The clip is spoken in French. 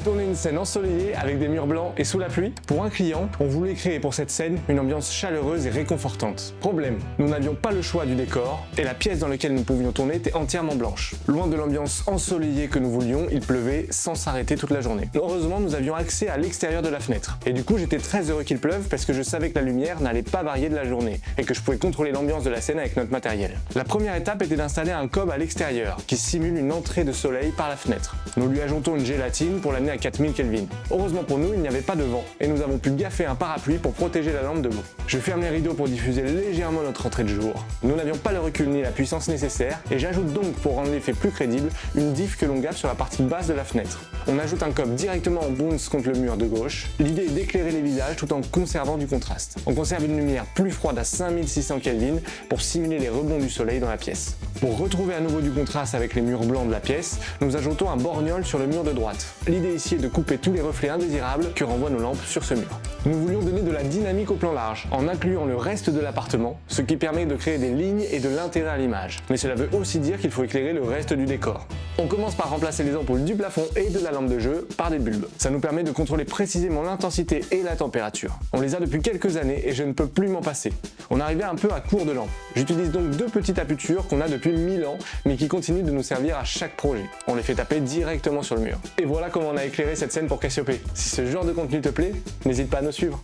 tourné une scène ensoleillée avec des murs blancs et sous la pluie. Pour un client, on voulait créer pour cette scène une ambiance chaleureuse et réconfortante. Problème, nous n'avions pas le choix du décor et la pièce dans laquelle nous pouvions tourner était entièrement blanche. Loin de l'ambiance ensoleillée que nous voulions, il pleuvait sans s'arrêter toute la journée. Heureusement, nous avions accès à l'extérieur de la fenêtre. Et du coup, j'étais très heureux qu'il pleuve parce que je savais que la lumière n'allait pas varier de la journée et que je pouvais contrôler l'ambiance de la scène avec notre matériel. La première étape était d'installer un cob à l'extérieur qui simule une entrée de soleil par la fenêtre. Nous lui ajoutons une gélatine pour l'amener à 4000 Kelvin. Heureusement pour nous, il n'y avait pas de vent et nous avons pu gaffer un parapluie pour protéger la lampe de l'eau. Je ferme les rideaux pour diffuser légèrement notre entrée de jour. Nous n'avions pas le recul ni la puissance nécessaire et j'ajoute donc, pour rendre l'effet plus crédible, une diff que l'on gaffe sur la partie basse de la fenêtre. On ajoute un cob directement en bounce contre le mur de gauche. L'idée est d'éclairer les visages tout en conservant du contraste. On conserve une lumière plus froide à 5600 Kelvin pour simuler les rebonds du soleil dans la pièce. Pour retrouver à nouveau du contraste avec les murs blancs de la pièce, nous ajoutons un borgnole sur le mur de droite. L'idée ici est de couper tous les reflets indésirables que renvoient nos lampes sur ce mur. Nous voulions donner de la dynamique au plan large, en incluant le reste de l'appartement, ce qui permet de créer des lignes et de l'intérêt à l'image. Mais cela veut aussi dire qu'il faut éclairer le reste du décor. On commence par remplacer les ampoules du plafond et de la lampe de jeu par des bulbes. Ça nous permet de contrôler précisément l'intensité et la température. On les a depuis quelques années et je ne peux plus m'en passer. On arrivait un peu à court de lampes. J'utilise donc deux petites aputures qu'on a depuis 1000 ans, mais qui continuent de nous servir à chaque projet. On les fait taper directement sur le mur. Et voilà comment on a éclairé cette scène pour Cassiopée. Si ce genre de contenu te plaît, n'hésite pas à nous suivre.